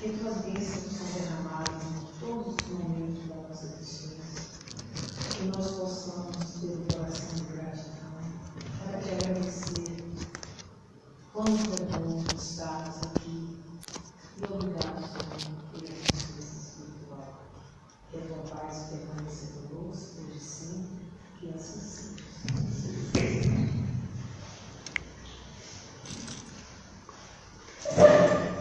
que tuas bênçãos são derramadas em todos os momentos da nossa existência, que nós possamos ter o coração de gratidão, para te agradecer quanto é bom estarmos aqui. E obrigado, Senhor, por esse serviço espiritual. Que a tua paz permaneça conosco desde sempre, que assim seja.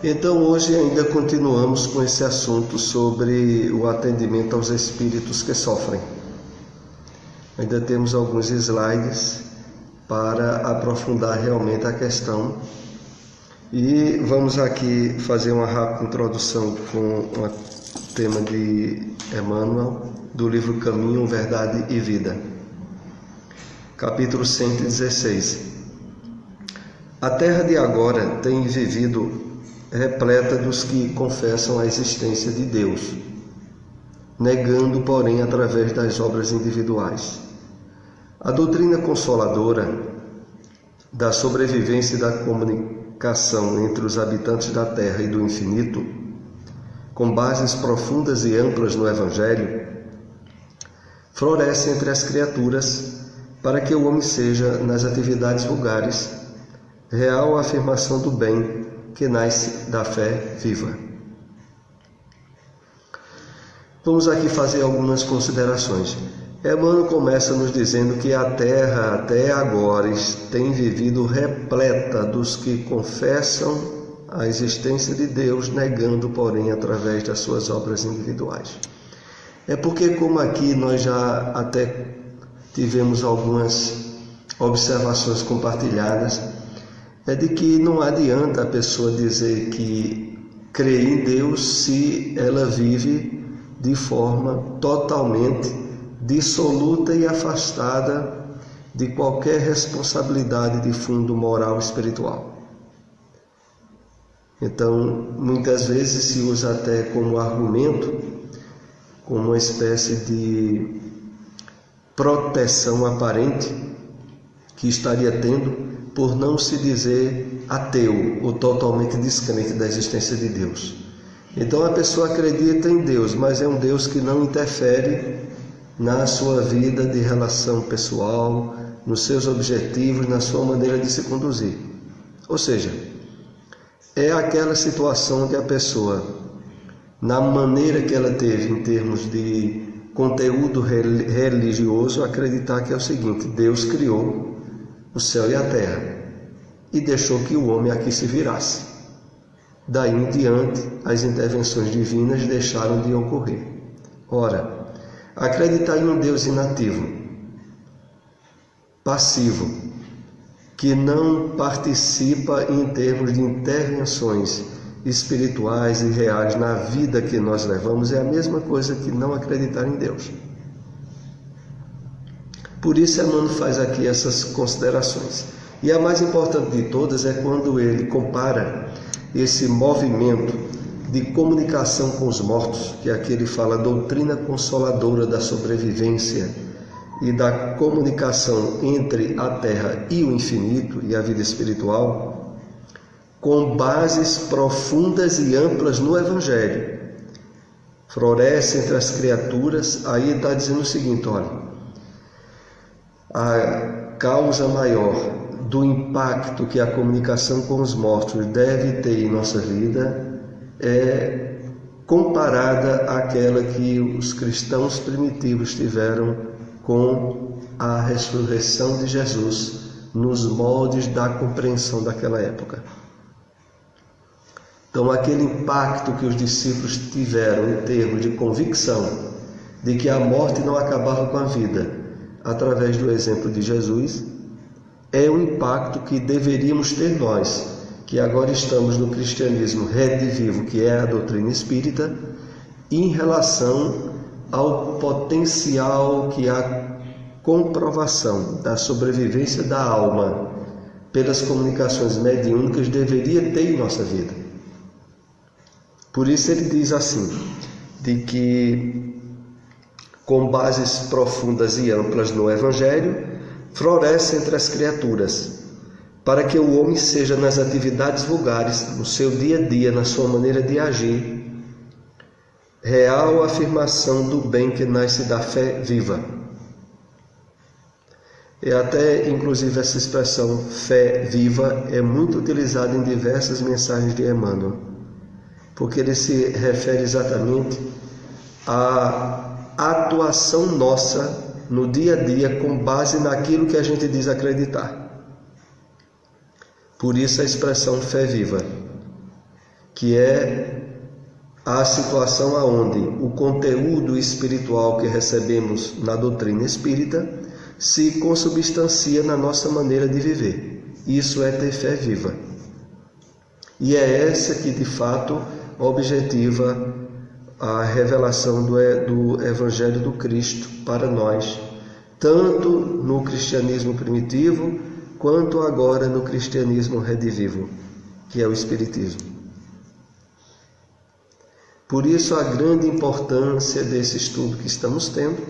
Então hoje ainda continuamos com esse assunto sobre o atendimento aos espíritos que sofrem. Ainda temos alguns slides para aprofundar realmente a questão. E vamos aqui fazer uma rápida introdução com o tema de Emmanuel, do livro Caminho, Verdade e Vida. Capítulo 116. A terra de agora tem vivido repleta dos que confessam a existência de Deus, negando, porém, através das obras individuais. A doutrina consoladora da sobrevivência e da comunicação entre os habitantes da terra e do infinito, com bases profundas e amplas no Evangelho, floresce entre as criaturas para que o homem seja, nas atividades vulgares, real afirmação do bem que nasce da fé viva. Vamos aqui fazer algumas considerações. Emmanuel começa nos dizendo que a Terra até agora tem vivido repleta dos que confessam a existência de Deus, negando, porém, através das suas obras individuais. É porque, como aqui nós já até tivemos algumas observações compartilhadas, é de que não adianta a pessoa dizer que crê em Deus se ela vive de forma totalmente dissoluta e afastada de qualquer responsabilidade de fundo moral e espiritual. Então, muitas vezes se usa até como argumento, como uma espécie de proteção aparente que estaria tendo por não se dizer ateu ou totalmente descrente da existência de Deus. Então a pessoa acredita em Deus, mas é um Deus que não interfere na sua vida de relação pessoal, nos seus objetivos, na sua maneira de se conduzir. Ou seja, é aquela situação onde a pessoa, na maneira que ela teve em termos de conteúdo religioso, acreditar que é o seguinte: Deus criou o céu e a terra e deixou que o homem aqui se virasse. Daí em diante, as intervenções divinas deixaram de ocorrer. Ora, acreditar em um Deus inativo, passivo, que não participa em termos de intervenções espirituais e reais na vida que nós levamos, é a mesma coisa que não acreditar em Deus. Por isso, Emmanuel faz aqui essas considerações. E a mais importante de todas é quando ele compara esse movimento de comunicação com os mortos, que aqui ele fala a doutrina consoladora da sobrevivência e da comunicação entre a terra e o infinito e a vida espiritual, com bases profundas e amplas no Evangelho. Floresce entre as criaturas, aí está dizendo o seguinte, olha, a causa maior do impacto que a comunicação com os mortos deve ter em nossa vida é comparada àquela que os cristãos primitivos tiveram com a ressurreição de Jesus nos moldes da compreensão daquela época. Então, aquele impacto que os discípulos tiveram em termos de convicção de que a morte não acabava com a vida, através do exemplo de Jesus, é um impacto que deveríamos ter nós, que agora estamos no cristianismo redivivo, que é a doutrina espírita, em relação ao potencial que a comprovação da sobrevivência da alma pelas comunicações mediúnicas deveria ter em nossa vida. Por isso ele diz assim, de que com bases profundas e amplas no Evangelho, floresce entre as criaturas, para que o homem seja nas atividades vulgares, no seu dia a dia, na sua maneira de agir, real afirmação do bem que nasce da fé viva. E até, inclusive, essa expressão fé viva é muito utilizada em diversas mensagens de Emmanuel, porque ele se refere exatamente à atuação nossa no dia a dia com base naquilo que a gente diz acreditar. Por isso a expressão fé viva, que é a situação aonde o conteúdo espiritual que recebemos na doutrina espírita se consubstancia na nossa maneira de viver. Isso é ter fé viva. E é essa que, de fato, objetiva a revelação do Evangelho do Cristo para nós, tanto no cristianismo primitivo, quanto agora no cristianismo redivivo, que é o Espiritismo. Por isso a grande importância desse estudo que estamos tendo,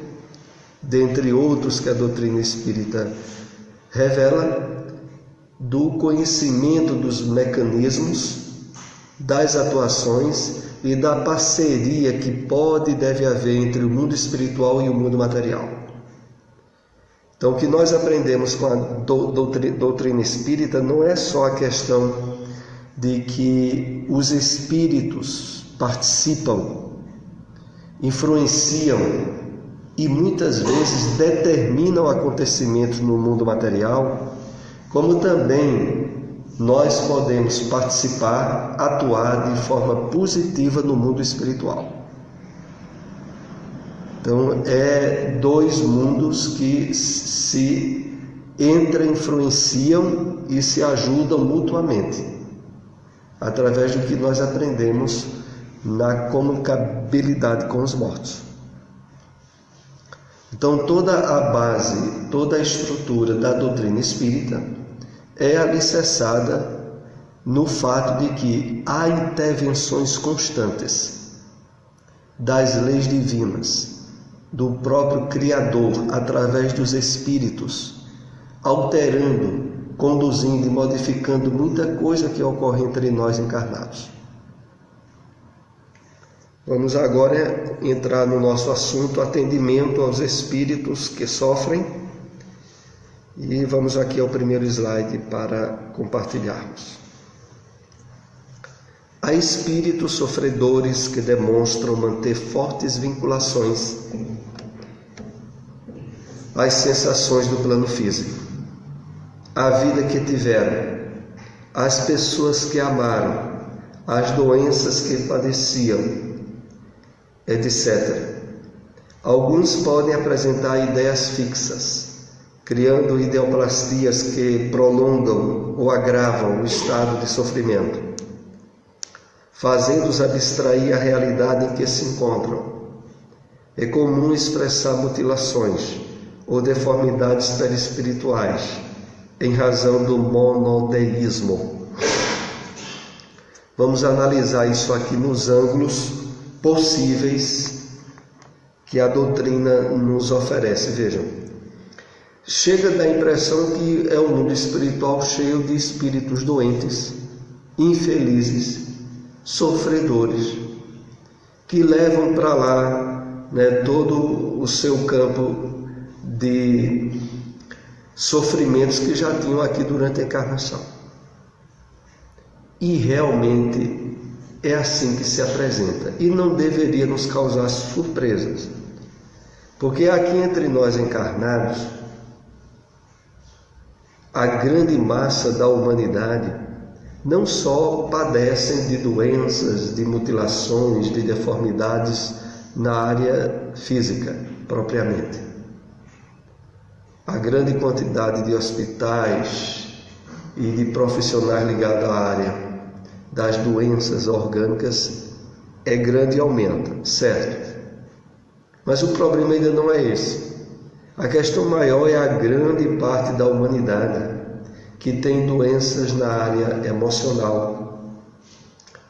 dentre outros que a doutrina espírita revela, do conhecimento dos mecanismos, das atuações e da parceria que pode e deve haver entre o mundo espiritual e o mundo material. Então, o que nós aprendemos com a doutrina espírita não é só a questão de que os espíritos participam, influenciam e muitas vezes determinam acontecimentos no mundo material, como também nós podemos participar, atuar de forma positiva no mundo espiritual. Então, é dois mundos que se influenciam e se ajudam mutuamente, através do que nós aprendemos na comunicabilidade com os mortos. Então, toda a base, toda a estrutura da doutrina espírita é alicerçada no fato de que há intervenções constantes das leis divinas, do próprio Criador, através dos espíritos, alterando, conduzindo e modificando muita coisa que ocorre entre nós encarnados. Vamos agora entrar no nosso assunto, atendimento aos espíritos que sofrem, e vamos aqui ao primeiro slide para compartilharmos. Há espíritos sofredores que demonstram manter fortes vinculações às sensações do plano físico, à vida que tiveram, às pessoas que amaram, às doenças que padeciam, etc. Alguns podem apresentar ideias fixas, criando ideoplastias que prolongam ou agravam o estado de sofrimento, fazendo-os abstrair a realidade em que se encontram. É comum expressar mutilações ou deformidades perispirituais em razão do monoteísmo. Vamos analisar isso aqui nos ângulos possíveis que a doutrina nos oferece. Vejam, chega da impressão que é um mundo espiritual cheio de espíritos doentes, infelizes, sofredores, que levam para lá, todo o seu campo de sofrimentos que já tinham aqui durante a encarnação. E realmente é assim que se apresenta, e não deveria nos causar surpresas, porque aqui entre nós encarnados, a grande massa da humanidade não só padecem de doenças, de mutilações, de deformidades na área física, propriamente. A grande quantidade de hospitais e de profissionais ligados à área das doenças orgânicas é grande e aumenta, certo? Mas o problema ainda não é esse. A questão maior é a grande parte da humanidade que tem doenças na área emocional,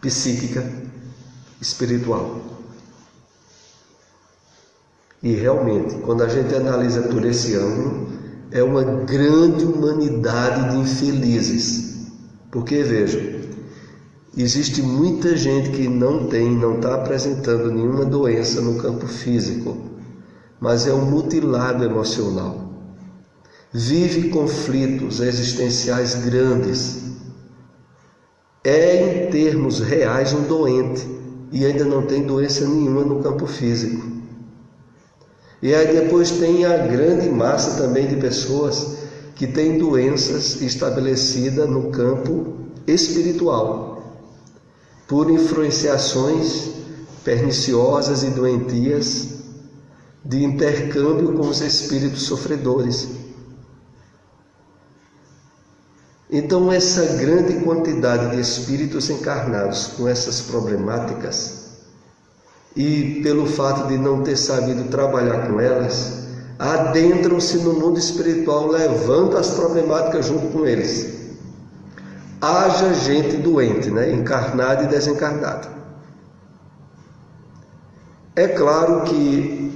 psíquica, espiritual. E realmente, quando a gente analisa por esse ângulo, é uma grande humanidade de infelizes. Porque, vejam, Existe muita gente que não está apresentando nenhuma doença no campo físico, mas é um mutilado emocional. Vive conflitos existenciais grandes. É, em termos reais, um doente e ainda não tem doença nenhuma no campo físico. E aí depois tem a grande massa também de pessoas que têm doenças estabelecidas no campo espiritual, por influenciações perniciosas e doentias de intercâmbio com os espíritos sofredores. Então, essa grande quantidade de espíritos encarnados com essas problemáticas, e pelo fato de não ter sabido trabalhar com elas, adentram-se no mundo espiritual, levando as problemáticas junto com eles. Haja gente doente, encarnada e desencarnada. É claro que,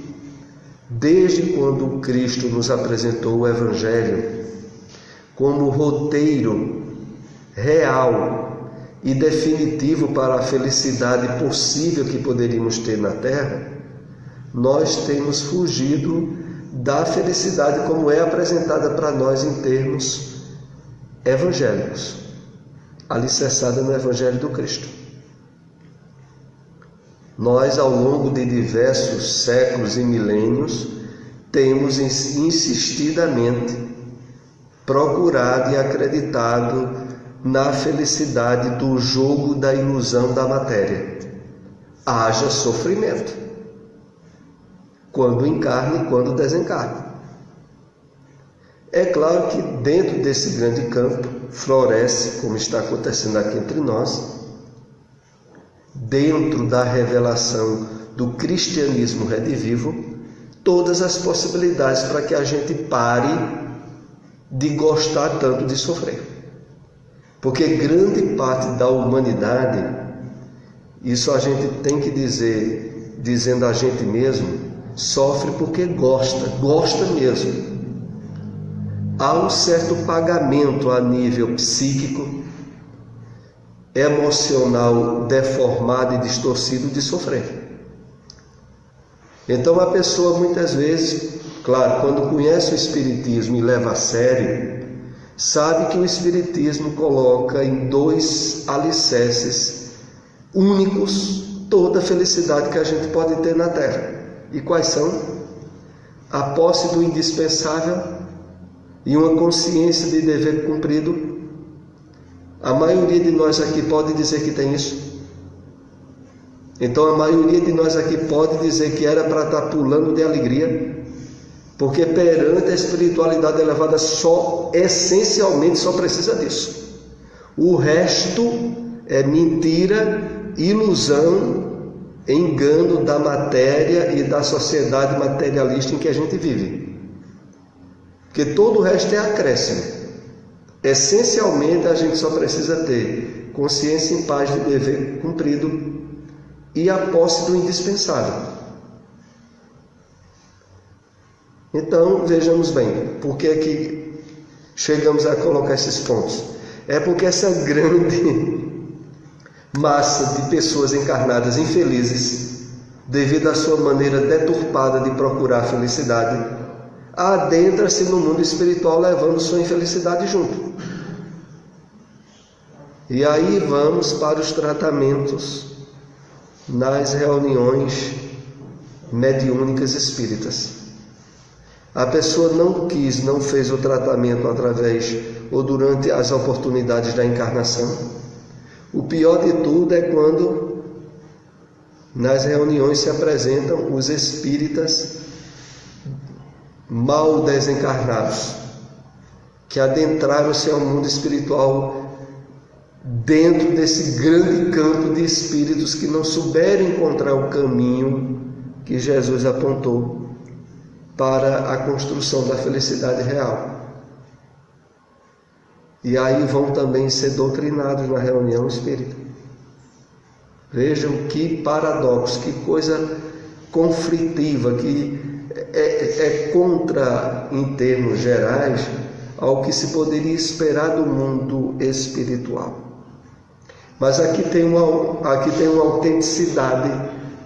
desde quando Cristo nos apresentou o Evangelho como roteiro real e definitivo para a felicidade possível que poderíamos ter na Terra, nós temos fugido da felicidade como é apresentada para nós em termos evangélicos, alicerçada no Evangelho do Cristo. Nós, ao longo de diversos séculos e milênios, temos insistidamente procurado e acreditado na felicidade do jogo da ilusão da matéria. Haja sofrimento, quando encarna e quando desencarna. É claro que dentro desse grande campo floresce, como está acontecendo aqui entre nós, dentro da revelação do cristianismo redivivo, todas as possibilidades para que a gente pare de gostar tanto de sofrer. Porque grande parte da humanidade, isso a gente tem que dizer, dizendo a gente mesmo, sofre porque gosta mesmo. Há um certo pagamento a nível psíquico, emocional, deformado e distorcido de sofrer. Então a pessoa muitas vezes, claro, quando conhece o Espiritismo e leva a sério, sabe que o Espiritismo coloca em dois alicerces únicos toda a felicidade que a gente pode ter na Terra. E quais são? A posse do indispensável e uma consciência de dever cumprido. A maioria de nós aqui pode dizer que tem isso. Então a maioria de nós aqui pode dizer que era para estar pulando de alegria, porque perante a espiritualidade elevada essencialmente só precisa disso. O resto é mentira, ilusão, engano da matéria e da sociedade materialista em que a gente vive. Porque todo o resto é acréscimo. Essencialmente a gente só precisa ter consciência em paz de dever cumprido e a posse do indispensável. Então, vejamos bem, por que é que chegamos a colocar esses pontos? É porque essa grande massa de pessoas encarnadas infelizes, devido à sua maneira deturpada de procurar a felicidade, adentra-se no mundo espiritual levando sua infelicidade junto. E aí vamos para os tratamentos nas reuniões mediúnicas espíritas. A pessoa não fez o tratamento através ou durante as oportunidades da encarnação. O pior de tudo é quando nas reuniões se apresentam os espíritas mal desencarnados, que adentraram-se ao mundo espiritual dentro desse grande campo de espíritos que não souberam encontrar o caminho que Jesus apontou para a construção da felicidade real. E aí vão também ser doutrinados na reunião espírita. Vejam que paradoxo, que coisa conflitiva, que é contra, em termos gerais, ao que se poderia esperar do mundo espiritual. Mas aqui tem uma autenticidade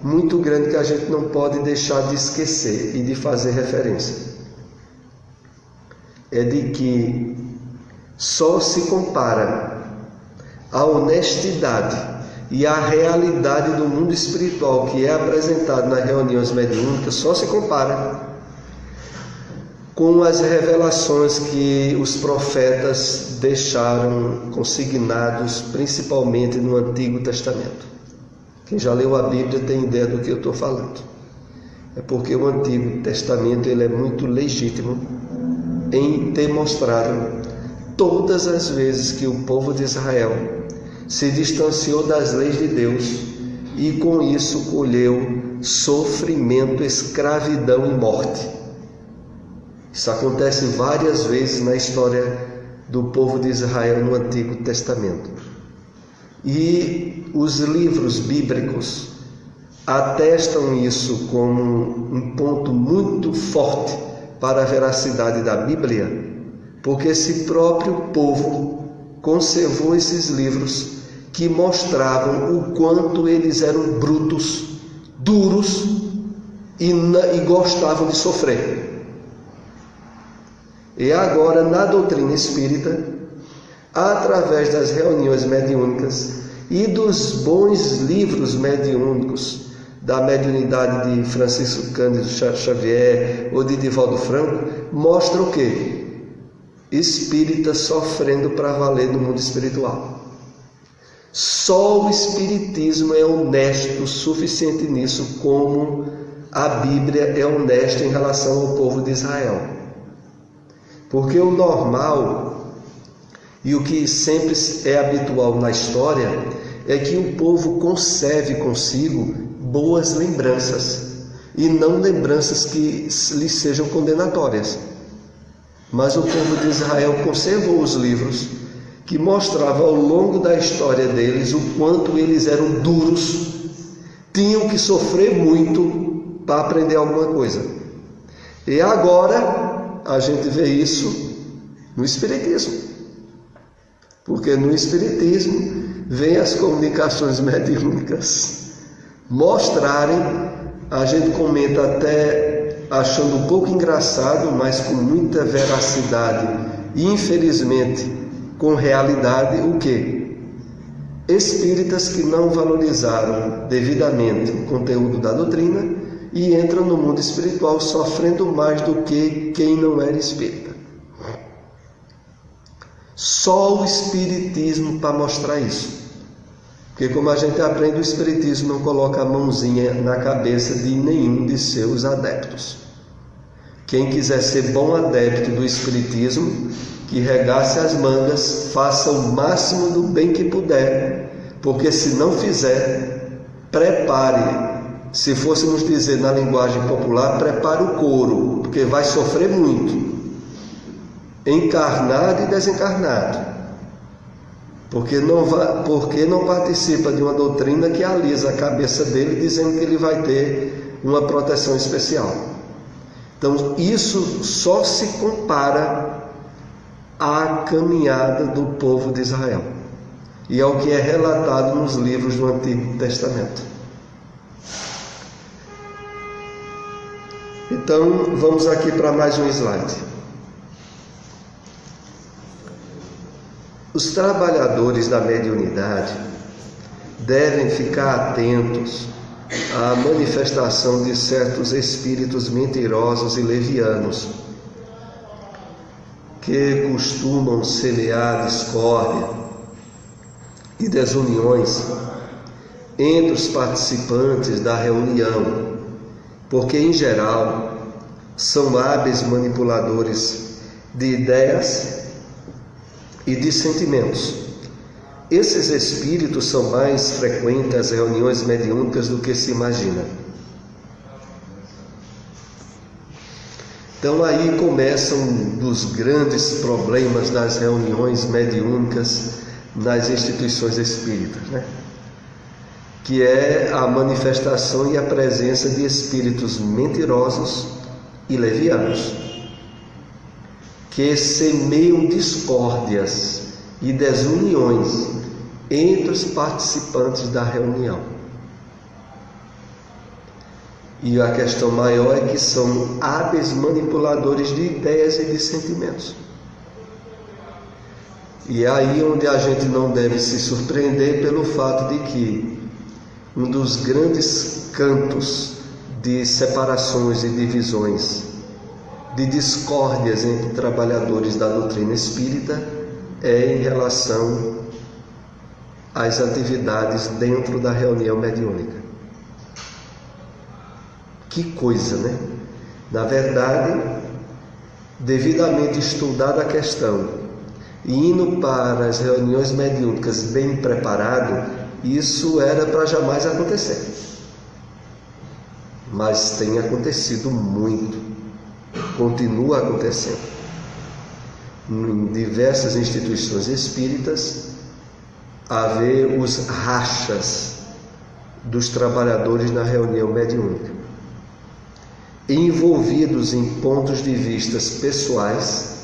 muito grande que a gente não pode deixar de esquecer e de fazer referência. É de que só se compara a honestidade e a realidade do mundo espiritual que é apresentado nas reuniões mediúnicas, só se compara com as revelações que os profetas deixaram consignados, principalmente no Antigo Testamento. Quem já leu a Bíblia tem ideia do que eu estou falando. É porque o Antigo Testamento ele é muito legítimo em ter mostrado todas as vezes que o povo de Israel se distanciou das leis de Deus e com isso colheu sofrimento, escravidão e morte. Isso acontece várias vezes na história do povo de Israel no Antigo Testamento. E os livros bíblicos atestam isso como um ponto muito forte para a veracidade da Bíblia, porque esse próprio povo conservou esses livros que mostravam o quanto eles eram brutos, duros e gostavam de sofrer. E agora, na doutrina espírita, através das reuniões mediúnicas e dos bons livros mediúnicos da mediunidade de Francisco Cândido Xavier ou de Divaldo Franco, mostra o quê? Espíritas sofrendo para valer no mundo espiritual. Só o Espiritismo é honesto o suficiente nisso, como a Bíblia é honesta em relação ao povo de Israel. Porque o normal e o que sempre é habitual na história é que o povo conserve consigo boas lembranças e não lembranças que lhes sejam condenatórias. Mas o povo de Israel conservou os livros que mostravam ao longo da história deles o quanto eles eram duros, tinham que sofrer muito para aprender alguma coisa. E agora a gente vê isso no Espiritismo, porque no Espiritismo vem as comunicações mediúnicas mostrarem, a gente comenta até achando um pouco engraçado, mas com muita veracidade e infelizmente com realidade, o quê? Espíritas que não valorizaram devidamente o conteúdo da doutrina e entram no mundo espiritual sofrendo mais do que quem não era espírita. Só o Espiritismo para mostrar isso. Porque como a gente aprende, o Espiritismo não coloca a mãozinha na cabeça de nenhum de seus adeptos. Quem quiser ser bom adepto do Espiritismo, que regace as mangas, faça o máximo do bem que puder, porque se não fizer, prepare. Se fôssemos dizer na linguagem popular, prepare o couro, porque vai sofrer muito, encarnado e desencarnado, porque não participa de uma doutrina que alisa a cabeça dele, dizendo que ele vai ter uma proteção especial. Então isso só se compara à caminhada do povo de Israel, e é o que é relatado nos livros do Antigo Testamento. Então, vamos aqui para mais um slide. Os trabalhadores da mediunidade devem ficar atentos à manifestação de certos espíritos mentirosos e levianos, que costumam semear discórdia e desuniões entre os participantes da reunião, porque, em geral, são hábeis manipuladores de ideias e de sentimentos. Esses espíritos são mais frequentes às reuniões mediúnicas do que se imagina. Então aí começam um dos grandes problemas das reuniões mediúnicas nas instituições espíritas, né? Que é a manifestação e a presença de espíritos mentirosos e levianos, que semeiam discórdias e desuniões entre os participantes da reunião. E a questão maior é que são hábeis manipuladores de ideias e de sentimentos. E é aí onde a gente não deve se surpreender pelo fato de que um dos grandes cantos de separações e divisões, de discórdias entre trabalhadores da doutrina espírita é em relação às atividades dentro da reunião mediúnica. Que coisa, né? Na verdade, devidamente estudada a questão e indo para as reuniões mediúnicas bem preparado, isso era para jamais acontecer. Mas tem acontecido muito, continua acontecendo. Em diversas instituições espíritas, haver os rachas dos trabalhadores na reunião mediúnica, envolvidos em pontos de vista pessoais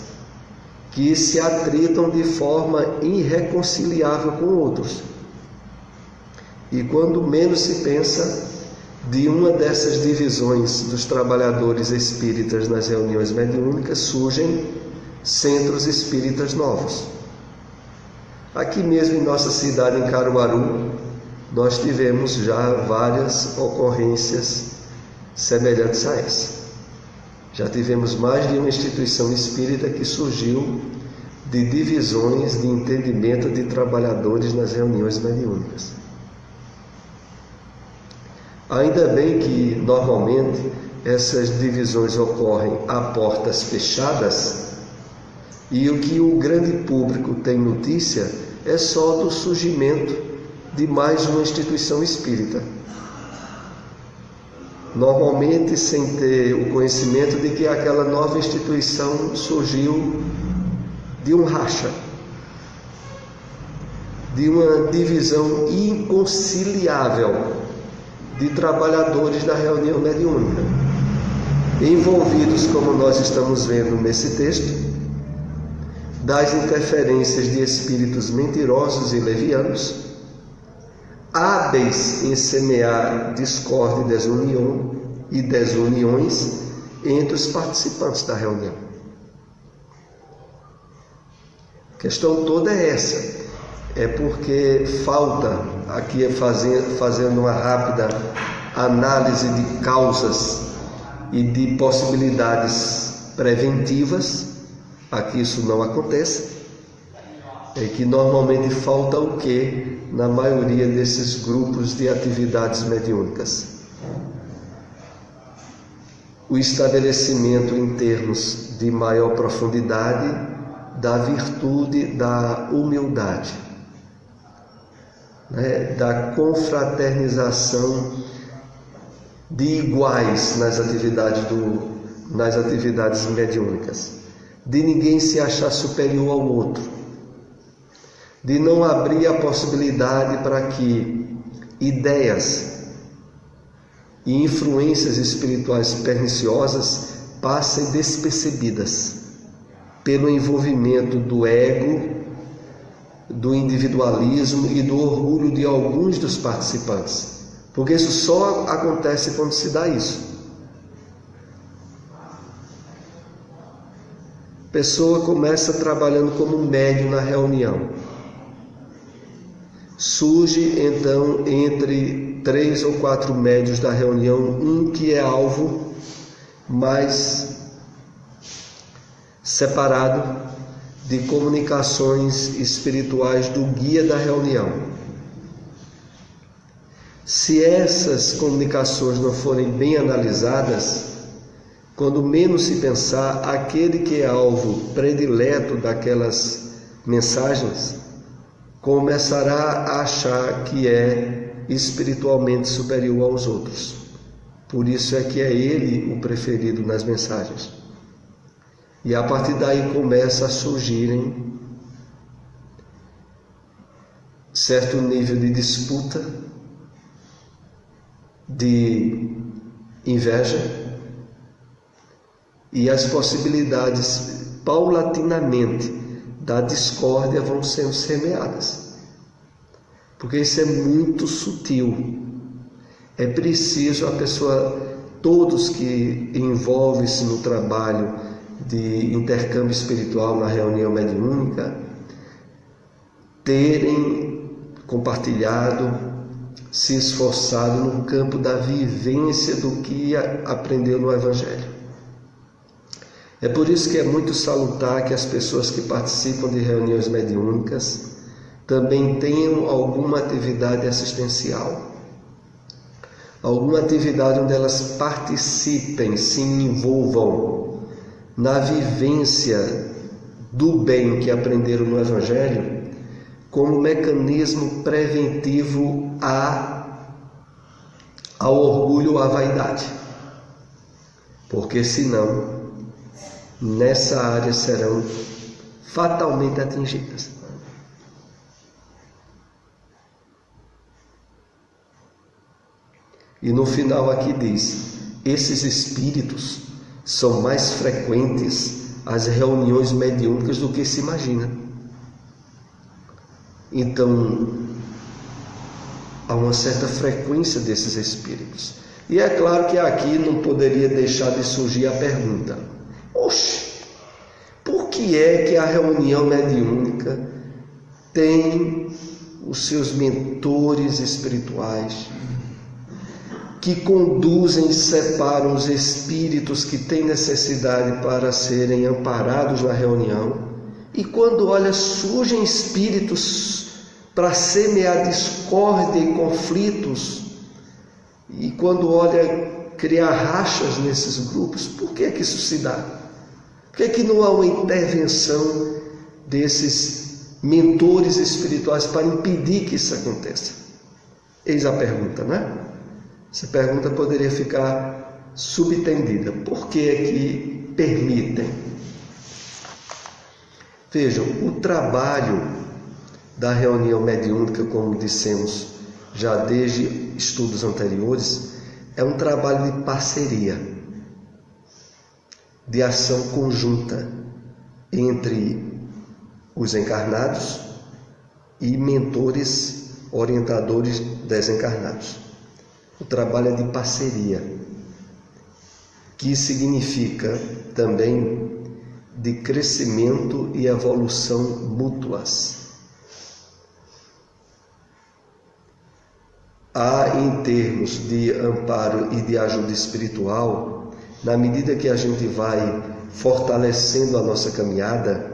que se atritam de forma irreconciliável com outros. E quando menos se pensa, de uma dessas divisões dos trabalhadores espíritas nas reuniões mediúnicas surgem centros espíritas novos. Aqui mesmo em nossa cidade, em Caruaru, nós tivemos já várias ocorrências semelhantes a essa. Já tivemos mais de uma instituição espírita que surgiu de divisões de entendimento de trabalhadores nas reuniões mediúnicas. Ainda bem que, normalmente, essas divisões ocorrem a portas fechadas e o que o grande público tem notícia é só do surgimento de mais uma instituição espírita. Normalmente sem ter o conhecimento de que aquela nova instituição surgiu de um racha, de uma divisão inconciliável de trabalhadores da reunião mediúnica, envolvidos, como nós estamos vendo nesse texto, das interferências de espíritos mentirosos e levianos, hábeis em semear discórdia e desuniões entre os participantes da reunião. A questão toda é essa. É porque falta, aqui fazendo uma rápida análise de causas e de possibilidades preventivas, aqui isso não acontece, é que normalmente falta o quê na maioria desses grupos de atividades mediúnicas? O estabelecimento em termos de maior profundidade da virtude da humildade, da confraternização de iguais nas atividades mediúnicas, de ninguém se achar superior ao outro, de não abrir a possibilidade para que ideias e influências espirituais perniciosas passem despercebidas pelo envolvimento do ego, do individualismo e do orgulho de alguns dos participantes, porque isso só acontece quando se dá isso. A pessoa começa trabalhando como médium na reunião. Surge então entre 3 ou 4 médiuns da reunião um que é alvo mais separado de comunicações espirituais do guia da reunião. Se essas comunicações não forem bem analisadas, quando menos se pensar, aquele que é alvo predileto daquelas mensagens começará a achar que é espiritualmente superior aos outros. Por isso é que é ele o preferido nas mensagens. E a partir daí começa a surgirem certo nível de disputa, de inveja, e as possibilidades paulatinamente da discórdia vão sendo semeadas. porque isso é muito sutil. É preciso a pessoa, todos que envolvem-se no trabalho de intercâmbio espiritual na reunião mediúnica, terem compartilhado, se esforçado no campo da vivência do que aprendeu no Evangelho. É por isso que é muito salutar que as pessoas que participam de reuniões mediúnicas também tenham alguma atividade assistencial, alguma atividade onde elas participem, se envolvam na vivência do bem que aprenderam no Evangelho, como mecanismo preventivo ao orgulho ou à vaidade. Porque senão, nessa área serão fatalmente atingidas. E no final aqui diz: esses espíritos são mais frequentes às reuniões mediúnicas do que se imagina. Então, há uma certa frequência desses espíritos. E é claro que aqui não poderia deixar de surgir a pergunta: oxe, por que é que a reunião mediúnica tem os seus mentores espirituais que conduzem e separam os espíritos que têm necessidade para serem amparados na reunião, e quando olha, surgem espíritos para semear discórdia e conflitos, e quando olha, criar rachas nesses grupos? Por que é que isso se dá? Por que é que não há uma intervenção desses mentores espirituais para impedir que isso aconteça? Eis a pergunta, né? Essa pergunta poderia ficar subtendida. Por que é que permitem? Vejam, o trabalho da reunião mediúnica, como dissemos já desde estudos anteriores, é um trabalho de parceria, de ação conjunta entre os encarnados e mentores, orientadores desencarnados. O trabalho é de parceria, que significa também de crescimento e evolução mútuas. Há, em termos de amparo e de ajuda espiritual, na medida que a gente vai fortalecendo a nossa caminhada,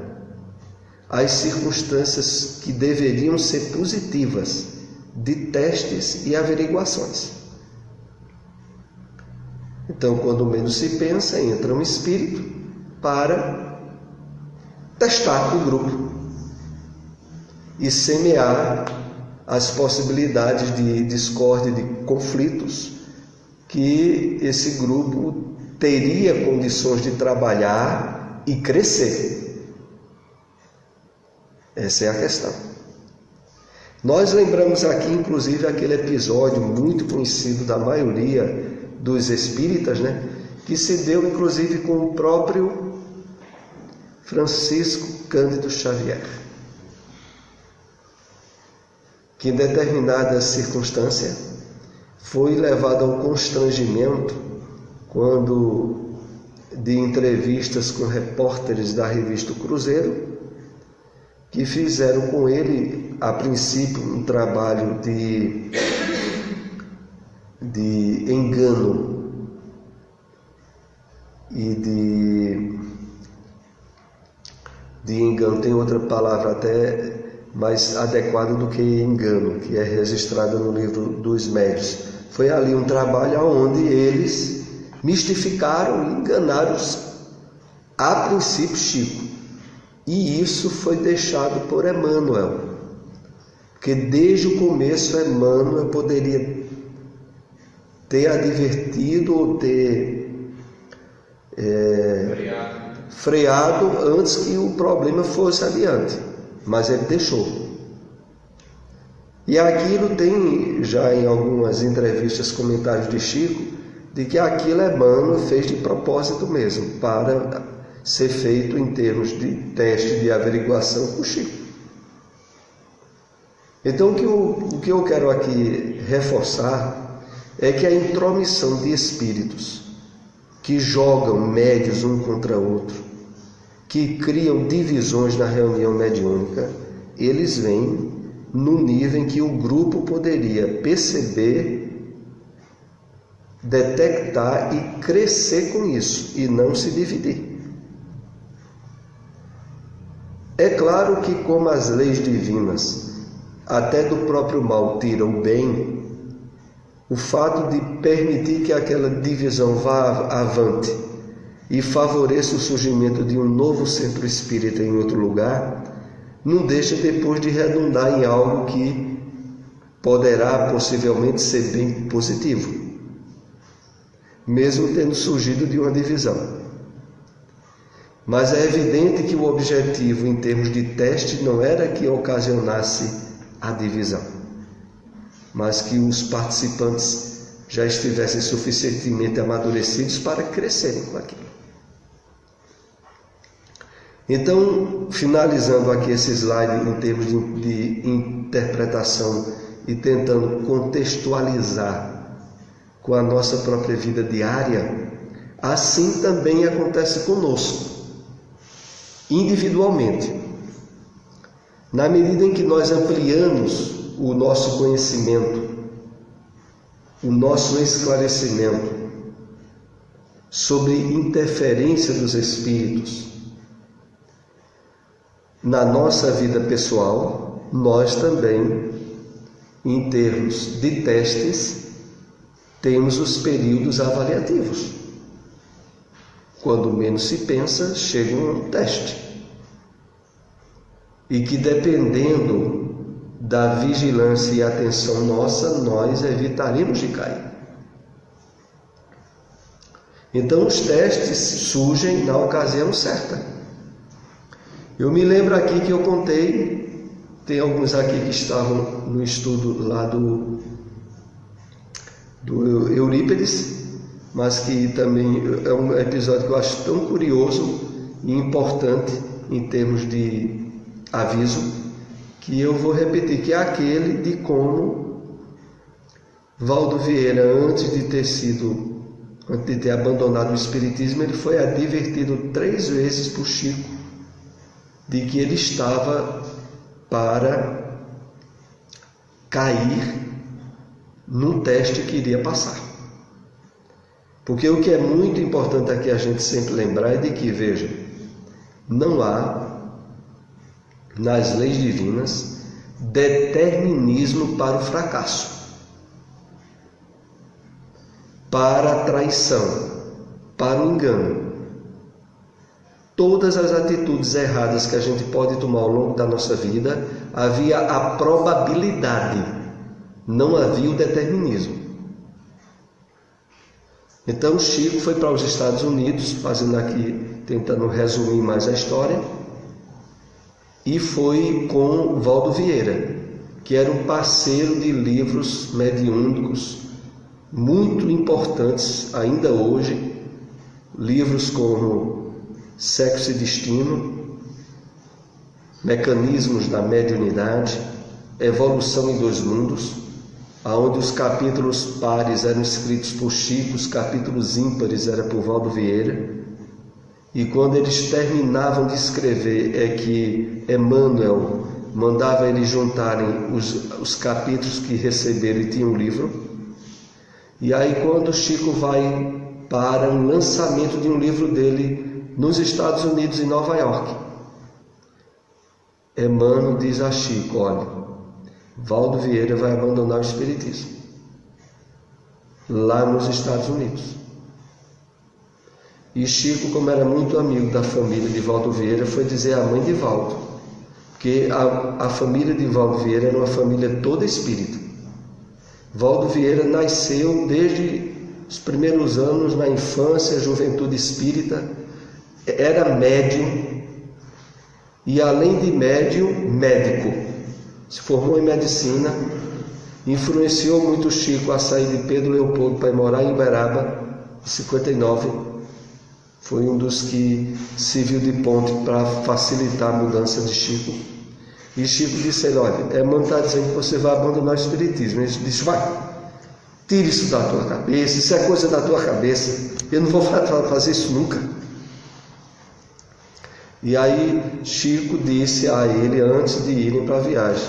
as circunstâncias que deveriam ser positivas de testes e averiguações. Então, quando menos se pensa, entra um espírito para testar o grupo e semear as possibilidades de discórdia, de conflitos que esse grupo teria condições de trabalhar e crescer. Essa é a questão. Nós lembramos aqui, inclusive, aquele episódio muito conhecido da maioria dos espíritas, né? Que se deu, inclusive, com o próprio Francisco Cândido Xavier, que em determinada circunstância foi levado ao constrangimento quando, de entrevistas com repórteres da revista Cruzeiro, que fizeram com ele, a princípio, um trabalho de engano e de engano, tem outra palavra até mais adequada do que engano, que é registrada no livro dos Médiuns. Foi ali um trabalho onde eles mistificaram e enganaram, a princípio, Chico. E isso foi deixado por Emmanuel, porque desde o começo Emmanuel poderia ter advertido ou ter freado antes que o problema fosse adiante, mas ele deixou. E aquilo tem já em algumas entrevistas, comentários de Chico, de que aquilo Emmanuel fez de propósito mesmo, para ser feito em termos de teste de averiguação com Chico. Então, o que eu quero aqui reforçar é que a intromissão de espíritos que jogam médios um contra outro, que criam divisões na reunião mediúnica, eles vêm no nível em que o grupo poderia perceber, detectar e crescer com isso, e não se dividir. É claro que, como as leis divinas até do próprio mal tiram o bem, o fato de permitir que aquela divisão vá avante e favoreça o surgimento de um novo centro espírita em outro lugar, não deixa depois de redundar em algo que poderá possivelmente ser bem positivo, mesmo tendo surgido de uma divisão. Mas é evidente que o objetivo em termos de teste não era que ocasionasse a divisão, mas que os participantes já estivessem suficientemente amadurecidos para crescerem com aquilo. Então, finalizando aqui esse slide em termos de interpretação e tentando contextualizar com a nossa própria vida diária, assim também acontece conosco, individualmente. Na medida em que nós ampliamos o nosso conhecimento, o nosso esclarecimento sobre interferência dos espíritos na nossa vida pessoal, nós também, em termos de testes, temos os períodos avaliativos. Quando menos se pensa, chega um teste. E que, dependendo da vigilância e atenção nossa, nós evitaremos de cair. Então, os testes surgem na ocasião certa. Eu me lembro aqui que eu contei, tem alguns aqui que estavam no estudo lá do Eurípides, mas que também é um episódio que eu acho tão curioso e importante em termos de aviso, que eu vou repetir, que é aquele de como Valdo Vieira, antes de ter abandonado o Espiritismo, ele foi advertido 3 vezes por Chico de que ele estava para cair num teste que iria passar. Porque o que é muito importante aqui a gente sempre lembrar é de que, veja, não há nas leis divinas determinismo para o fracasso, para a traição, para o engano. Todas as atitudes erradas que a gente pode tomar ao longo da nossa vida, havia a probabilidade, não havia o determinismo. Então Chico foi para os Estados Unidos, fazendo aqui, tentando resumir mais a história, e foi com Valdo Vieira, que era um parceiro de livros mediúnicos muito importantes ainda hoje, livros como Sexo e Destino, Mecanismos da Mediunidade, Evolução em 2 Mundos, onde os capítulos pares eram escritos por Chico, os capítulos ímpares eram por Valdo Vieira. E quando eles terminavam de escrever, é que Emmanuel mandava eles juntarem os capítulos que receberam e tinham um livro. E aí, quando Chico vai para um lançamento de um livro dele nos Estados Unidos, em Nova York, Emmanuel diz a Chico: olha, Valdo Vieira vai abandonar o Espiritismo lá nos Estados Unidos. E Chico, como era muito amigo da família de Valdo Vieira, foi dizer à mãe de Valdo, porque a família de Valdo Vieira era uma família toda espírita. Valdo Vieira nasceu desde os primeiros anos, na infância, juventude espírita, era médium, e além de médium, médico. Se formou em medicina, influenciou muito Chico a sair de Pedro Leopoldo para ir morar em Uberaba, em 59. Foi um dos que serviu de ponte para facilitar a mudança de Chico. E Chico disse a ele, olha, Emmanuel está dizendo que você vai abandonar o espiritismo. Ele disse, vai, tira isso da tua cabeça, isso é coisa da tua cabeça, eu não vou fazer isso nunca. E aí Chico disse a ele antes de irem para a viagem,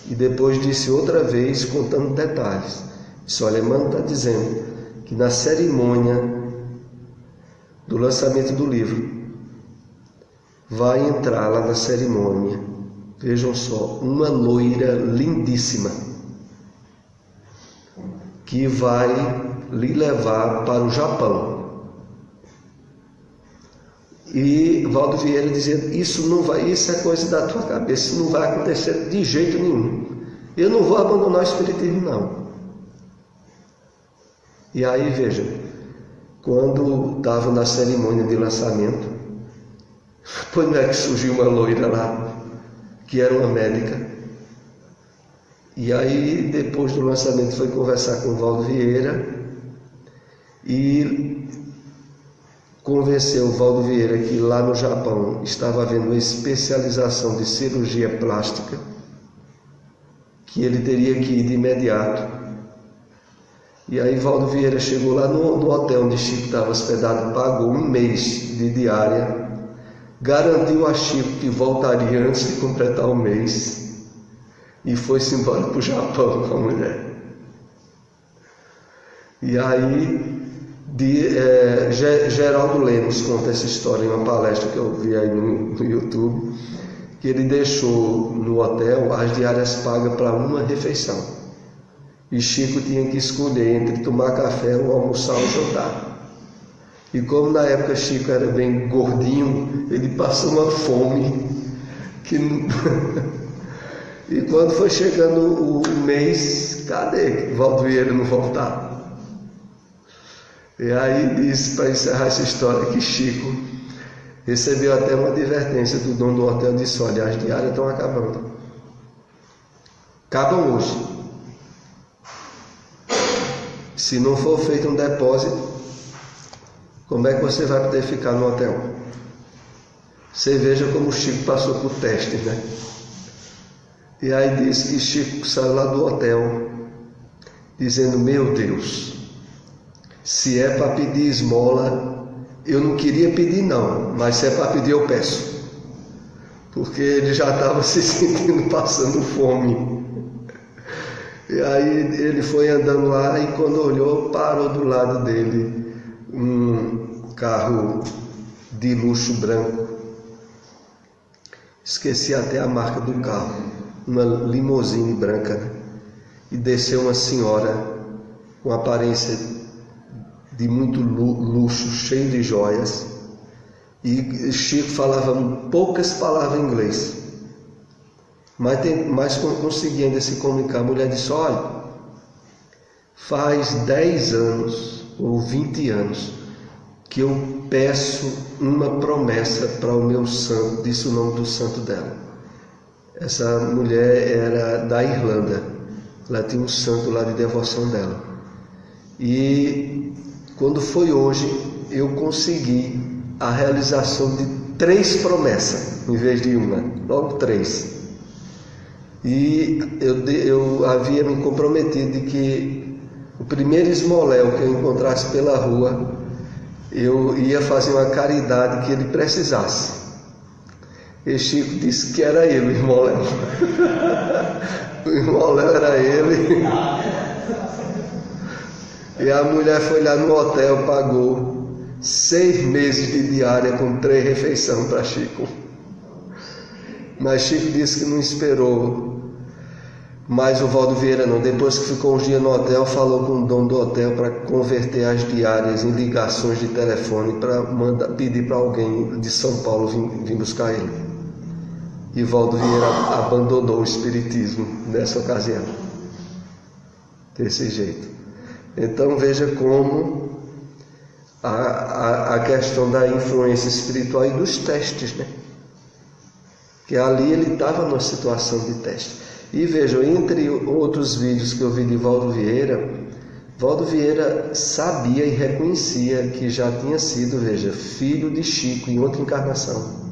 e depois disse outra vez contando detalhes. Disse, olha, Emmanuel está dizendo que na cerimônia do lançamento do livro vai entrar lá na cerimônia, vejam só, uma loira lindíssima que vai lhe levar para o Japão. E Valdo Vieira dizendo, isso é coisa da tua cabeça, isso não vai acontecer de jeito nenhum. Eu não vou abandonar o espiritismo, não. E aí, vejam, quando estava na cerimônia de lançamento, pois não é que surgiu uma loira lá, que era uma médica. E aí, depois do lançamento, foi conversar com o Valdo Vieira e convenceu o Valdo Vieira que lá no Japão estava havendo uma especialização de cirurgia plástica, que ele teria que ir de imediato. E aí Valdo Vieira chegou lá no hotel onde Chico estava hospedado, pagou 1 mês de diária, garantiu a Chico que voltaria antes de completar o mês e foi-se embora para o Japão com a mulher. E aí Geraldo Lemos conta essa história em uma palestra que eu vi aí no YouTube, que ele deixou no hotel as diárias pagas para uma refeição. E Chico tinha que escolher entre tomar café ou almoçar ou jantar. E como na época Chico era bem gordinho, ele passou uma fome que e quando foi chegando o mês, cadê Valdo Vieira não voltava? E aí disse, para encerrar essa história, que Chico recebeu até uma advertência do dono do hotel, disse, olha, as diárias estão acabando. Acabam hoje. Se não for feito um depósito, como é que você vai poder ficar no hotel? Você veja como o Chico passou por testes, né? E aí disse que Chico saiu lá do hotel, dizendo, meu Deus, se é para pedir esmola, eu não queria pedir não, mas se é para pedir eu peço. Porque ele já estava se sentindo passando fome. E aí ele foi andando lá e quando olhou, parou do lado dele um carro de luxo branco. Esqueci até a marca do carro, uma limousine branca, né? E desceu uma senhora com aparência de muito luxo, cheio de joias, e Chico falava poucas palavras em inglês, mas conseguia ainda se comunicar. A mulher disse, olha, faz 10 anos ou 20 anos que eu peço uma promessa para o meu santo, disse o nome do santo dela. Essa mulher era da Irlanda, ela tinha um santo lá de devoção dela, e quando foi hoje, eu consegui a realização de 3 promessas, em vez de uma, logo 3. E eu havia me comprometido de que o primeiro esmoléu que eu encontrasse pela rua, eu ia fazer uma caridade que ele precisasse. E Chico disse que era ele, o esmoléu. O esmoléu era ele. E a mulher foi lá no hotel, pagou 6 meses de diária com 3 refeições para Chico. Mas Chico disse que não esperou mais o Valdo Vieira não. Depois que ficou uns dias no hotel, falou com o dono do hotel para converter as diárias em ligações de telefone para pedir para alguém de São Paulo vir buscar ele. E Valdo Vieira abandonou o espiritismo nessa ocasião. Desse jeito. Então veja como a questão da influência espiritual e dos testes, né? Que ali ele estava numa situação de teste. E vejam, entre outros vídeos que eu vi de Valdo Vieira sabia e reconhecia que já tinha sido, veja, filho de Chico em outra encarnação.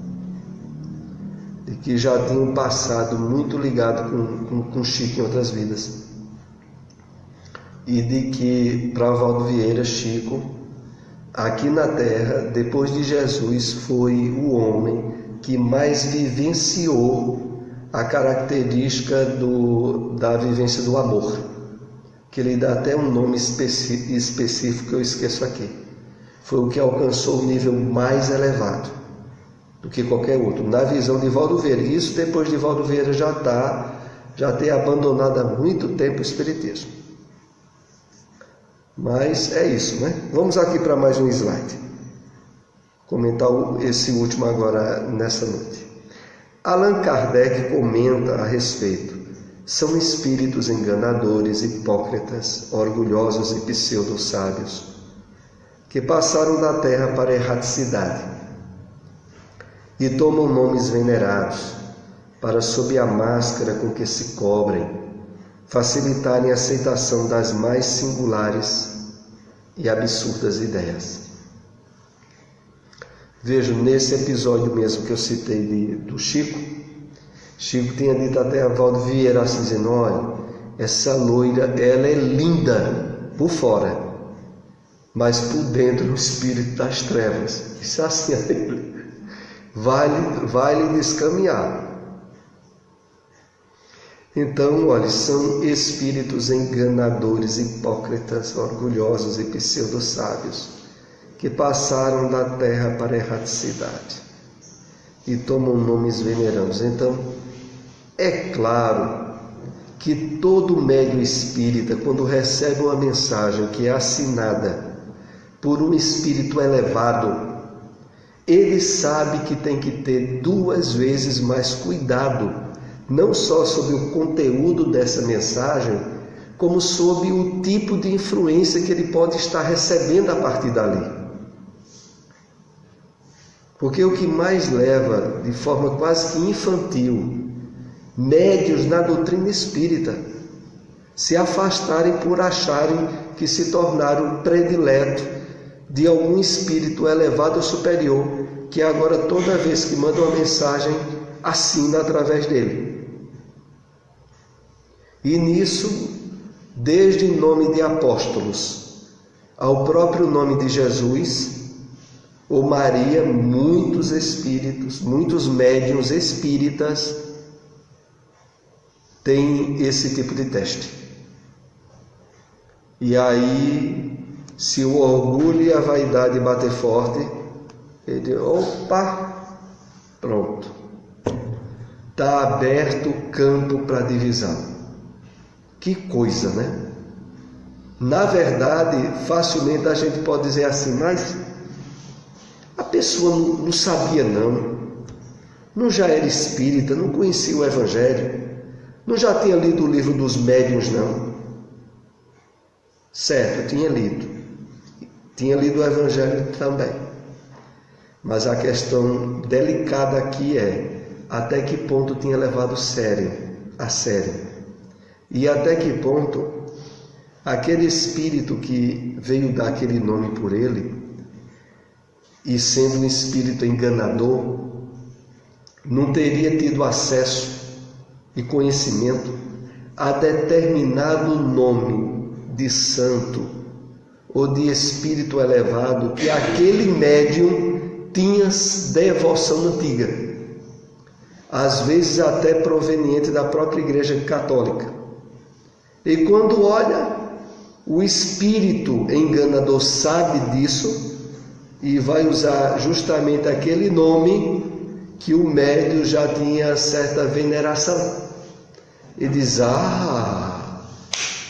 que já tinham um passado muito ligado com Chico em outras vidas. E de que, para Valdo Vieira, Chico, aqui na Terra, depois de Jesus, foi o homem que mais vivenciou a característica da vivência do amor, que ele dá até um nome específico que eu esqueço aqui. Foi o que alcançou o nível mais elevado do que qualquer outro, na visão de Valdo Vieira. Isso depois de Valdo Vieira já ter abandonado há muito tempo o Espiritismo. Mas é isso, né? Vamos aqui para mais um slide. Comentar esse último agora nessa noite. Allan Kardec comenta a respeito. São espíritos enganadores, hipócritas, orgulhosos e pseudo-sábios, que passaram da terra para a erraticidade e tomam nomes venerados para, sob a máscara com que se cobrem, facilitarem a aceitação das mais singulares e absurdas ideias. Vejo nesse episódio mesmo que eu citei do Chico tinha dito até a Valdo Vieira assim, dizendo: olha, essa loira, ela é linda por fora, mas por dentro o espírito das trevas. Isso é assim, vai lhe descaminhar. Então, olha, são espíritos enganadores, hipócritas, orgulhosos e pseudo-sábios, que passaram da terra para a erraticidade e tomam nomes venerandos. Então, é claro que todo médium espírita, quando recebe uma mensagem que é assinada por um espírito elevado, ele sabe que tem que ter 2 vezes mais cuidado, não só sobre o conteúdo dessa mensagem, como sobre o tipo de influência que ele pode estar recebendo a partir dali. Porque o que mais leva, de forma quase que infantil, médios na doutrina espírita se afastarem por acharem que se tornaram predileto de algum espírito elevado ou superior, que agora toda vez que manda uma mensagem, assina através dele. E nisso, desde o nome de apóstolos ao próprio nome de Jesus ou Maria, muitos espíritos, muitos médiuns espíritas têm esse tipo de teste. E aí, se o orgulho e a vaidade bater forte, ele diz: opa, pronto, está aberto o campo para divisão. Que coisa, né? Na verdade, facilmente a gente pode dizer assim: mas a pessoa não sabia não já era espírita, não conhecia o Evangelho, não já tinha lido o livro dos médiuns, não. Certo, tinha lido o Evangelho também. Mas a questão delicada aqui é até que ponto tinha levado a sério. E até que ponto aquele espírito que veio dar aquele nome por ele, e sendo um espírito enganador, não teria tido acesso e conhecimento a determinado nome de santo ou de espírito elevado que aquele médium tinha devoção antiga, às vezes até proveniente da própria Igreja Católica. E quando olha, o espírito enganador sabe disso e vai usar justamente aquele nome que o médium já tinha certa veneração. E diz: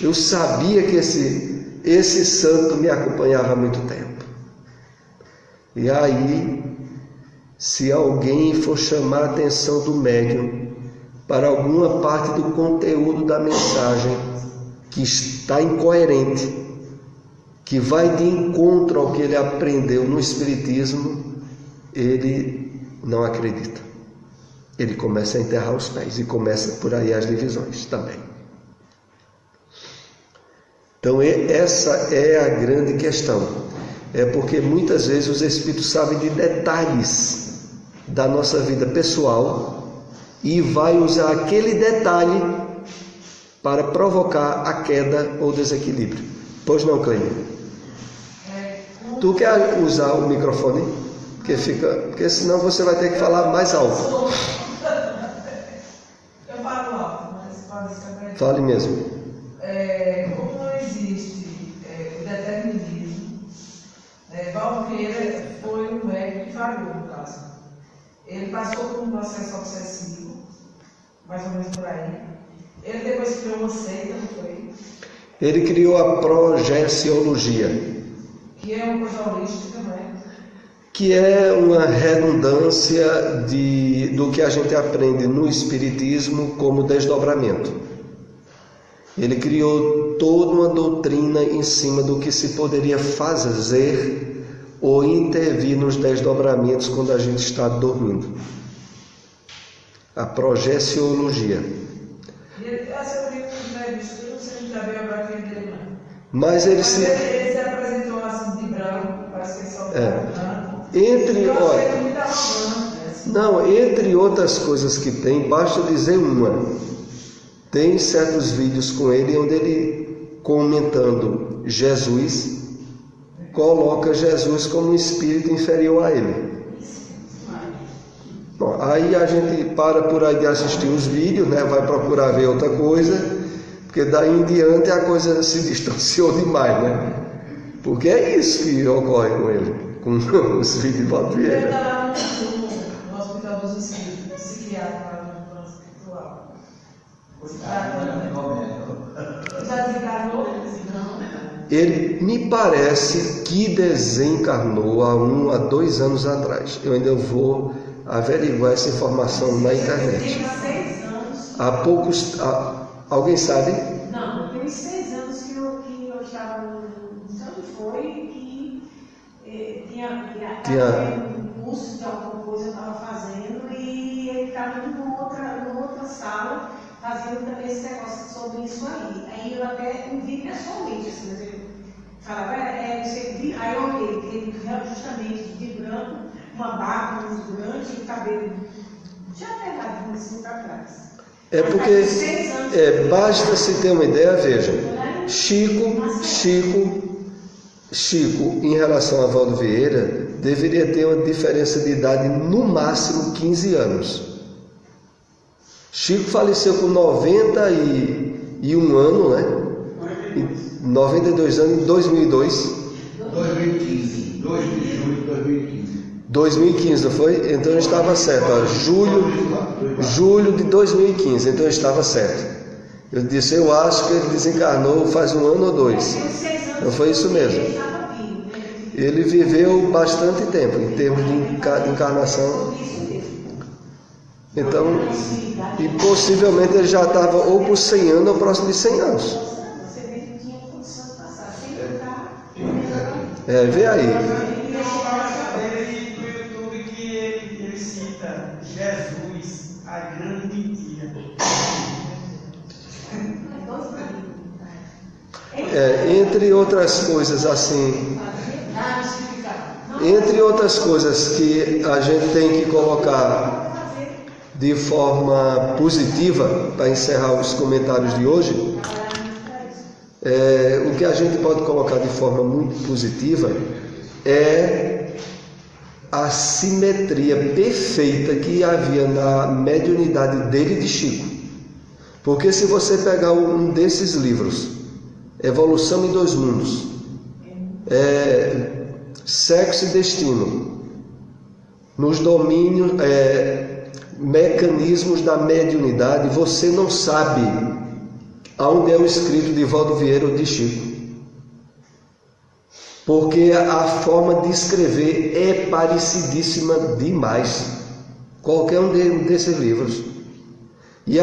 eu sabia que esse santo me acompanhava há muito tempo. E aí, se alguém for chamar a atenção do médium para alguma parte do conteúdo da mensagem que está incoerente, que vai de encontro ao que ele aprendeu no Espiritismo, ele não acredita. Ele começa a enterrar os pés e começa por aí as divisões também. Então essa é a grande questão. É porque muitas vezes os espíritos sabem de detalhes da nossa vida pessoal e vai usar aquele detalhe para provocar a queda ou desequilíbrio. Pois não, Cleide? Tu quer usar o microfone? Porque senão você vai ter que falar mais alto. Eu falo alto, mas pode ser. Fale mesmo. Como não existe o determinismo, Valdo Vieira foi um médico que falhou no caso. Ele passou por um processo obsessivo, mais ou menos por aí. Ele depois criou uma seita, não foi? Ele criou a projeciologia, Que é uma coisa holística, não é? que é uma redundância do que a gente aprende no Espiritismo como desdobramento. Ele criou toda uma doutrina em cima do que se poderia fazer ou intervir nos desdobramentos quando a gente está dormindo. A projeciologia. Essa eu vi uma entrevista, eu não sei da biografia dele, não. Mas ele se apresentou assim de branco, parece que ele só branco. Entre outras coisas que tem, basta dizer uma. Tem certos vídeos com ele onde ele, comentando Jesus, coloca Jesus como um espírito inferior a ele. Bom, aí a gente para por aí de assistir os vídeos, né? Vai procurar ver outra coisa, porque daí em diante a coisa se distanciou demais, né? Porque é isso que ocorre com ele, com os vídeos de Valdo Vieira. Ele estava no Hospital dos Espíritos, psiquiatra no plano espiritual. Já desencarnou? Não. Ele me parece que desencarnou há 1 a 2 anos atrás. Eu ainda vou averiguar essa informação na internet. Tem 6 anos. Há poucos. Alguém sabe? Não, tem uns 6 anos que eu estava onde foi que tinha um curso de alguma coisa eu estava fazendo e ele estava numa outra sala fazendo também esse negócio sobre isso aí. Aí eu até não vi pessoalmente, assim, mas eu falava, aí eu olhei, ele justamente de branco, uma barba muito grande e o cabelo já pegadinho assim para trás. É porque basta se ter uma ideia, veja, Chico, em relação a Valdo Vieira, deveria ter uma diferença de idade no máximo 15 anos. Chico faleceu com 91 anos, né? 92 anos em 2002. 2015, 2 de julho de 2015. 2015, não foi? Então eu estava certo, ó, julho de 2015, então eu estava certo. Eu disse, eu acho que ele desencarnou faz 1 ano ou 2. Não foi isso mesmo. Ele viveu bastante tempo em termos de encarnação. Então, e possivelmente ele já estava ou por 100 anos ou próximo de 100 anos. Você vê que tinha condição de passar, sem ficar. Vê aí. Tem uma palestra dele no YouTube que ele cita Jesus, a grande mentira. Entre outras coisas assim, entre outras coisas que a gente tem que colocar de forma positiva, para encerrar os comentários de hoje, o que a gente pode colocar de forma muito positiva é a simetria perfeita que havia na mediunidade dele e de Chico. Porque se você pegar um desses livros, Evolução em 2 Mundos, Sexo e Destino, nos domínios, mecanismos da mediunidade, você não sabe aonde é o escrito de Valdo Vieira ou de Chico. Porque a forma de escrever é parecidíssima demais. Qualquer um desses livros. E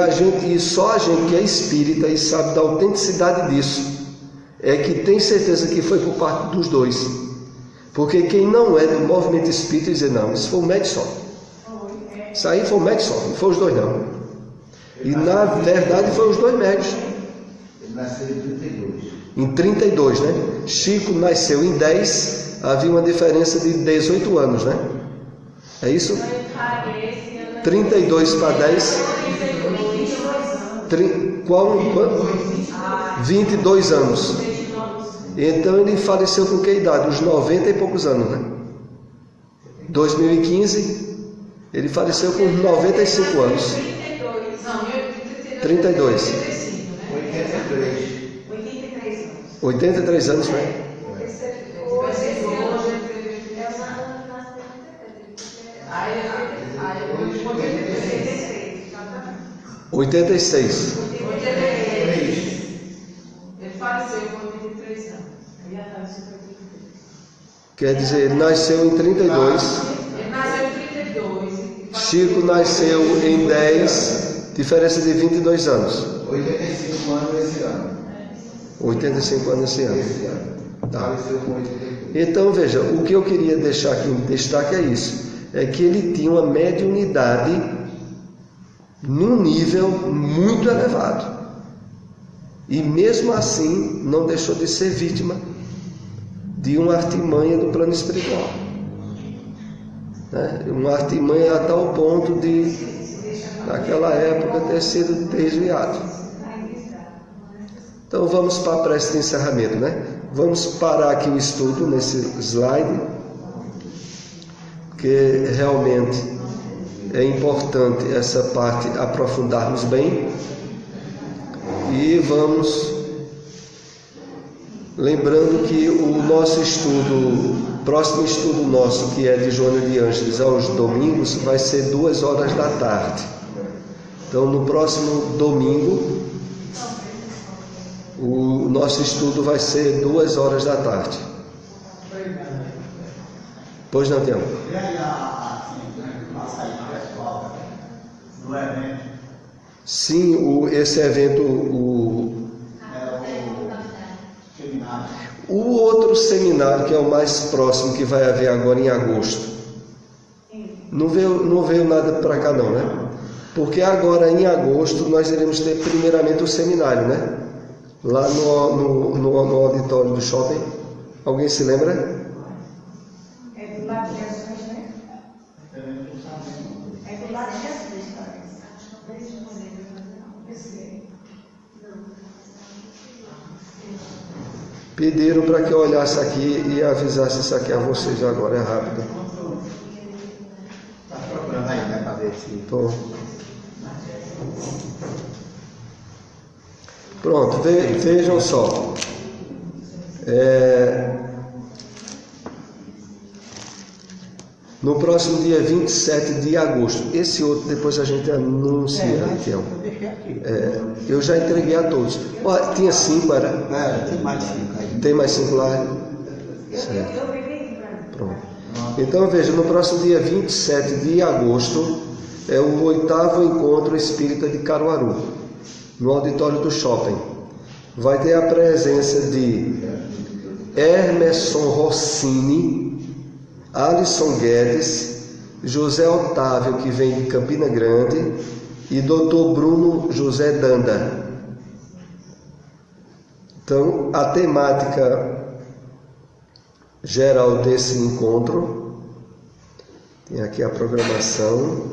só a gente que é espírita e sabe da autenticidade disso, é que tem certeza que foi por parte dos dois. Porque quem não é do movimento espírita diz, não, isso foi um médico só. Isso aí foi um médico só, não foi os dois não. E na verdade foi os 2 médios. Ele nasceu em 32. Em 32, né? Chico nasceu em 10, havia uma diferença de 18 anos, né? É isso? Esse ano 32 para 10. Qual? 22 anos. Então ele faleceu com que idade? Uns 90 e poucos anos, né? 2015, ele faleceu com 95 anos. 32. 83 anos, né? Aí, 86. Ele faleceu com 83 anos. Quer dizer, ele nasceu em 32. Ele nasceu em 32. Chico nasceu em 10, diferença de 22 anos. 85 anos esse ano. 85 anos esse ano. Esse ano. Tá. Faleceu com 82. Então veja, o que eu queria deixar aqui em destaque é isso. É que ele tinha uma mediunidade num nível muito elevado. E mesmo assim não deixou de ser vítima de uma artimanha do plano espiritual, né? Uma artimanha a tal ponto de, naquela época, ter sido desviado. Então vamos para a prece de encerramento, né? Vamos parar aqui o estudo nesse slide, porque realmente é importante essa parte aprofundarmos bem. E vamos lembrando que o nosso estudo, próximo estudo nosso, que é de Joana de Ângeles aos domingos, vai ser 2 horas da tarde. Então no próximo domingo o nosso estudo vai ser 2 horas da tarde. Pois não, Tiago? E aí a saída pessoal do evento? Sim, esse evento, Seminário. o outro seminário, que é o mais próximo, que vai haver agora em agosto, não veio nada para cá não, né? Porque agora em agosto nós iremos ter primeiramente o seminário, né? Lá no auditório do shopping. Alguém se lembra? É do lado de Jesus, né? É do lado de Jesus, parece. Pediram para que eu olhasse aqui e avisasse isso aqui a vocês agora, é rápido. Está procurando aí, né? Para ver se. Tô. Pronto, vejam só. No próximo dia 27 de agosto, esse outro depois a gente anuncia, Tião. Eu deixei aqui. Eu já entreguei a todos. Ó, tinha 5, era? Tem mais 5 aí. Tem mais 5 lá? Certo. Pronto. Então veja, no próximo dia 27 de agosto é o 8º encontro espírita de Caruaru, no auditório do shopping. Vai ter a presença de Hermeson Rossini, Alisson Guedes, José Otávio, que vem de Campina Grande, e Dr. Bruno José Danda. Então, a temática geral desse encontro, tem aqui a programação.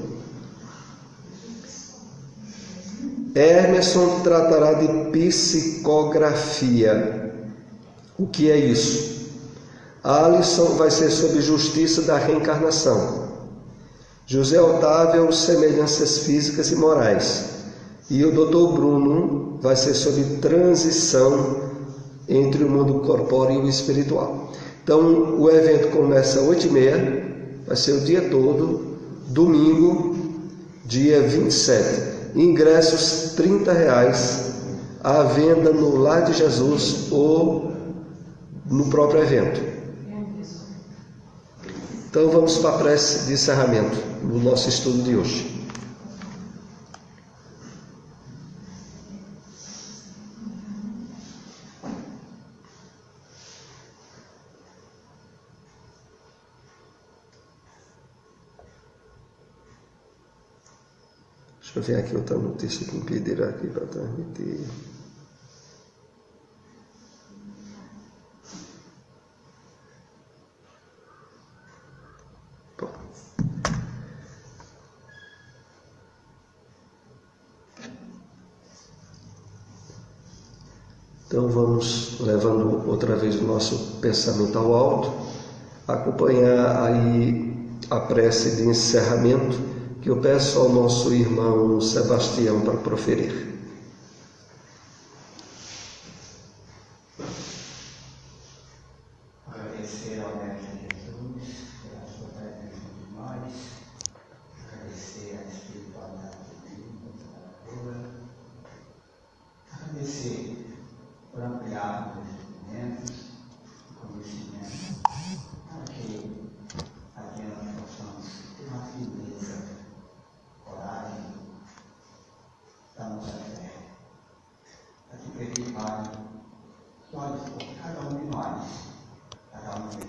Hermeson tratará de psicografia. O que é isso? Alisson vai ser sobre justiça da reencarnação. José Otávio, semelhanças físicas e morais. E o Dr. Bruno vai ser sobre transição entre o mundo corpóreo e o espiritual. Então, o evento começa às 8h30, vai ser o dia todo, domingo, dia 27. Ingressos R$30 à venda no Lar de Jesus ou no próprio evento. Então vamos para a prece de encerramento do nosso estudo de hoje. Deixa eu ver aqui outra notícia que me pediram aqui para transmitir. Então vamos levando outra vez o nosso pensamento ao alto, acompanhar aí a prece de encerramento que eu peço ao nosso irmão Sebastião para proferir. Agradecer ao Mestre Jesus pela sua presença de nós, agradecer à espiritualidade divina, trabalhadora, agradecer por ampliarmos os instrumentos e conhecimentos, para que adiante possamos ter uma firmeza, coragem da nossa fé, para que pedir, Pai, que olhe por cada um de nós, cada um de